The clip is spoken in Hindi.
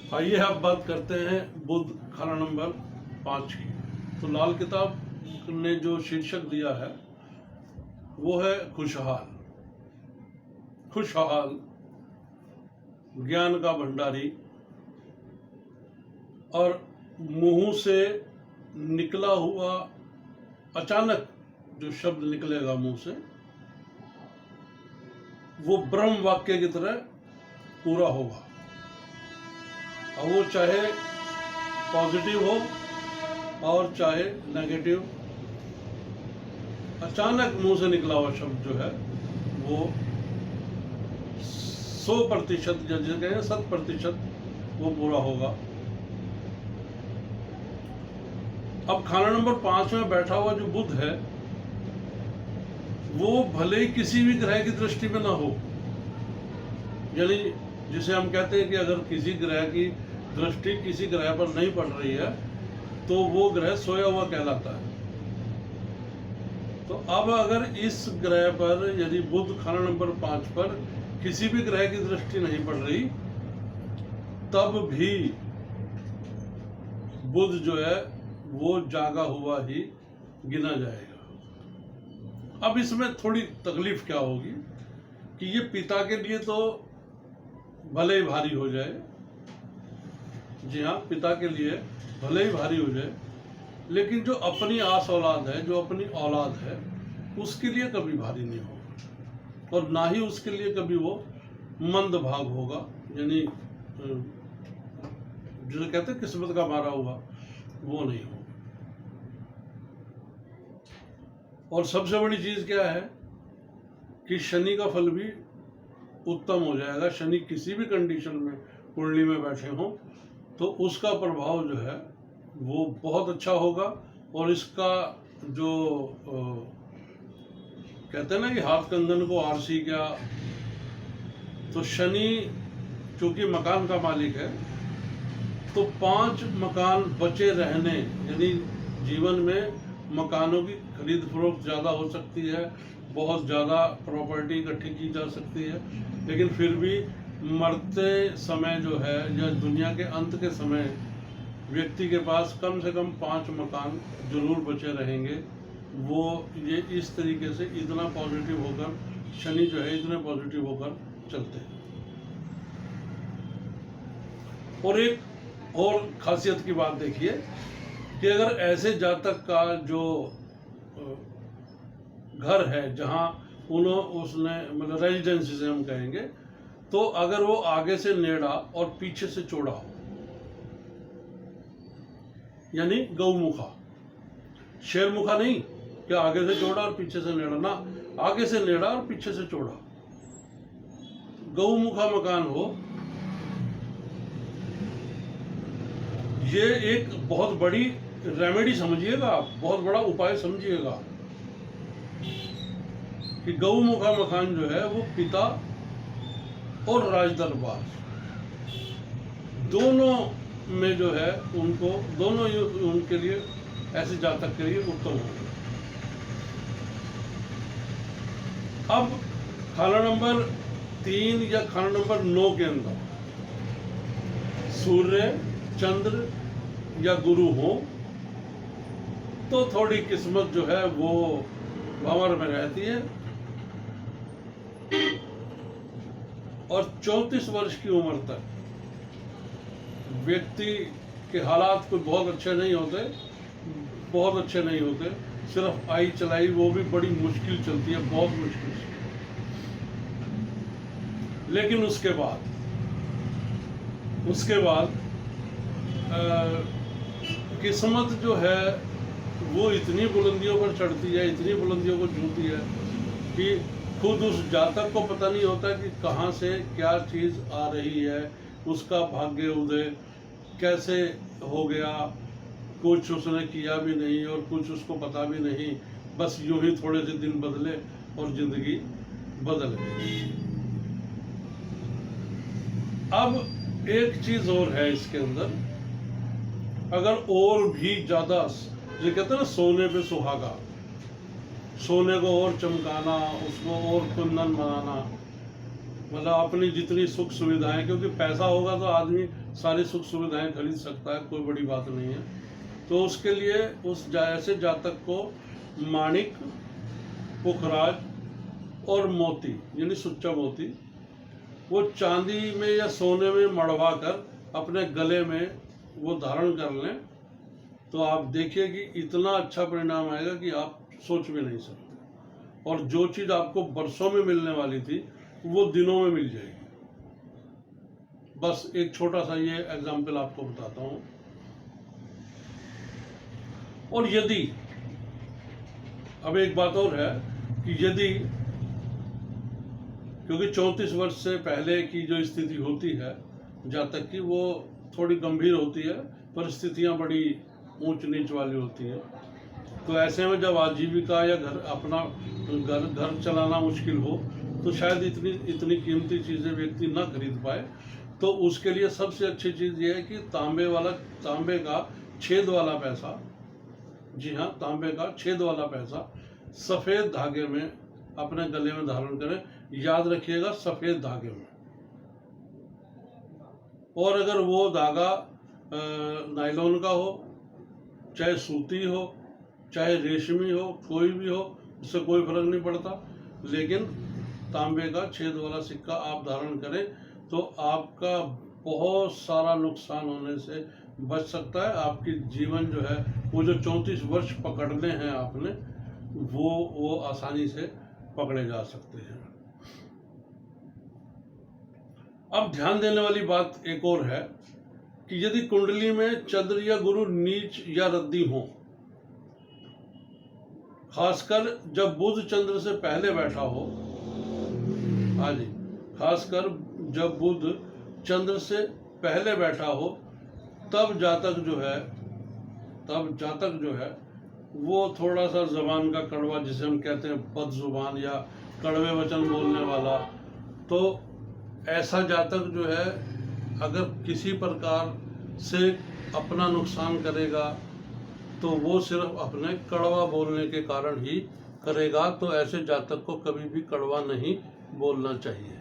आइए अब बात करते हैं बुध खाना नंबर 5 की। तो लाल किताब ने जो शीर्षक दिया है वो है खुशहाल। खुशहाल, ज्ञान का भंडारी, और मुंह से निकला हुआ अचानक जो शब्द निकलेगा मुंह से वो ब्रह्म वाक्य की तरह पूरा होगा। और वो चाहे पॉजिटिव हो और चाहे नेगेटिव, अचानक मुंह से निकला हुआ शब्द जो है वो 100% या जिसे कहें 100% वो पूरा होगा। अब खाना नंबर 5 में बैठा हुआ जो बुध है वो भले ही किसी भी ग्रह की दृष्टि में ना हो, यानी जिसे हम कहते हैं कि अगर किसी ग्रह की दृष्टि किसी ग्रह पर नहीं पड़ रही है तो वो ग्रह सोया हुआ कहलाता है। तो अब अगर इस ग्रह पर यदि बुध खाना नंबर 5 पर किसी भी ग्रह की दृष्टि नहीं पड़ रही तब भी बुध जो है वो जागा हुआ ही गिना जाएगा। अब इसमें थोड़ी तकलीफ क्या होगी कि ये पिता के लिए तो भले ही भारी हो जाए, जी हाँ, पिता के लिए भले ही भारी हो जाए, लेकिन जो अपनी आस औलाद है, जो अपनी औलाद है, उसके लिए कभी भारी नहीं होगा और ना ही उसके लिए कभी वो मंद भाग होगा, यानी जिसे कहते हैं किस्मत का मारा हुआ, वो नहीं होगा। और सबसे बड़ी चीज क्या है कि शनि का फल भी उत्तम हो जाएगा। शनि किसी भी कंडीशन में कुंडली में बैठे हों तो उसका प्रभाव जो है वो बहुत अच्छा होगा। और इसका जो कहते हैं ना कि हाथ कंगन को आरसी क्या, तो शनि चूंकि मकान का मालिक है तो 5 मकान बचे रहने, यानी जीवन में मकानों की खरीद फरोख्त ज़्यादा हो सकती है, बहुत ज़्यादा प्रॉपर्टी इकट्ठी की जा सकती है, लेकिन फिर भी मरते समय जो है या दुनिया के अंत के समय व्यक्ति के पास कम से कम 5 मकान जरूर बचे रहेंगे। वो ये इस तरीके से इतना पॉजिटिव होकर शनि जो है इतने पॉजिटिव होकर चलते हैं। और एक और खासियत की बात देखिए कि अगर ऐसे जातक का जो घर है जहाँ उसने मतलब रेजिडेंसी से हम कहेंगे, तो अगर वो आगे से नेड़ा और पीछे से चौड़ा हो, यानी गौमुखा, शेरमुखा नहीं कि आगे से चौड़ा और पीछे से नेड़ा, ना, आगे से नेड़ा और पीछे से चौड़ा, गौमुखा मकान हो, ये एक बहुत बड़ी रेमेडी समझिएगा आप, बहुत बड़ा उपाय समझिएगा कि गौमुखा मकान जो है वो पिता और राजदरबार दोनों में जो है उनको दोनों उनके लिए ऐसे जातक के लिए उत्तम होगा। अब खाना नंबर 3 या खाना नंबर 9 के अंदर सूर्य, चंद्र या गुरु हो तो थोड़ी किस्मत जो है वो भंवर में रहती है। और 34 वर्ष की उम्र तक व्यक्ति के हालात कोई बहुत अच्छे नहीं होते, बहुत अच्छे नहीं होते, सिर्फ आई चलाई वो भी बड़ी मुश्किल चलती है, बहुत मुश्किल से। लेकिन उसके बाद किस्मत जो है वो इतनी बुलंदियों पर चढ़ती है, इतनी बुलंदियों को छूती है कि खुद उस जातक को पता नहीं होता कि कहाँ से क्या चीज़ आ रही है, उसका भाग्य उदय कैसे हो गया, कुछ उसने किया भी नहीं और कुछ उसको पता भी नहीं, बस यूं ही थोड़े से दिन बदले और जिंदगी बदल गई। अब एक चीज और है इसके अंदर, अगर और भी ज्यादा, जो कहते हैं ना सोने पे सुहागा, सोने को और चमकाना, उसको और कुंदन बनाना, मतलब अपनी जितनी सुख सुविधाएं, क्योंकि पैसा होगा तो आदमी सारी सुख सुविधाएं खरीद सकता है, कोई बड़ी बात नहीं है। तो उसके लिए ऐसे जातक को माणिक, पुखराज और मोती यानी सुच्चा मोती वो चांदी में या सोने में मढ़वा कर अपने गले में वो धारण कर लें, तो आप देखिए कि इतना अच्छा परिणाम आएगा कि आप सोच भी नहीं सकते। और जो चीज़ आपको वर्षों में मिलने वाली थी वो दिनों में मिल जाएगी। बस एक छोटा सा ये एग्जाम्पल आपको बताता हूँ। और यदि अब एक बात और है कि यदि, क्योंकि 34 वर्ष से पहले की जो स्थिति होती है जातक की वो थोड़ी गंभीर होती है, परिस्थितियां बड़ी ऊंच नीच वाली होती है। तो ऐसे में जब आजीविका या घर चलाना मुश्किल हो तो शायद इतनी कीमती चीज़ें व्यक्ति ना खरीद पाए। तो उसके लिए सबसे अच्छी चीज़ ये है कि तांबे का छेद वाला पैसा, जी हाँ, तांबे का छेद वाला पैसा सफ़ेद धागे में अपने गले में धारण करें। याद रखिएगा, सफ़ेद धागे में। और अगर वो धागा नायलॉन का हो, चाहे सूती हो, चाहे रेशमी हो, कोई भी हो, उससे कोई फर्क नहीं पड़ता, लेकिन तांबे का छेद वाला सिक्का आप धारण करें तो आपका बहुत सारा नुकसान होने से बच सकता है। आपकी जीवन जो है वो जो 34 वर्ष पकड़ने हैं आपने, वो आसानी से पकड़े जा सकते हैं। अब ध्यान देने वाली बात एक और है कि यदि कुंडली में चंद्र या गुरु नीच या रद्दी हो, खासकर जब बुध चंद्र से पहले बैठा हो, हाँ जी, खासकर जब बुध चंद्र से पहले बैठा हो, तब जातक जो है वो थोड़ा सा जबान का कड़वा, जिसे हम कहते हैं बदजुबान या कड़वे वचन बोलने वाला, तो ऐसा जातक जो है अगर किसी प्रकार से अपना नुकसान करेगा तो वो सिर्फ अपने कड़वा बोलने के कारण ही करेगा। तो ऐसे जातक को कभी भी कड़वा नहीं बोलना चाहिए।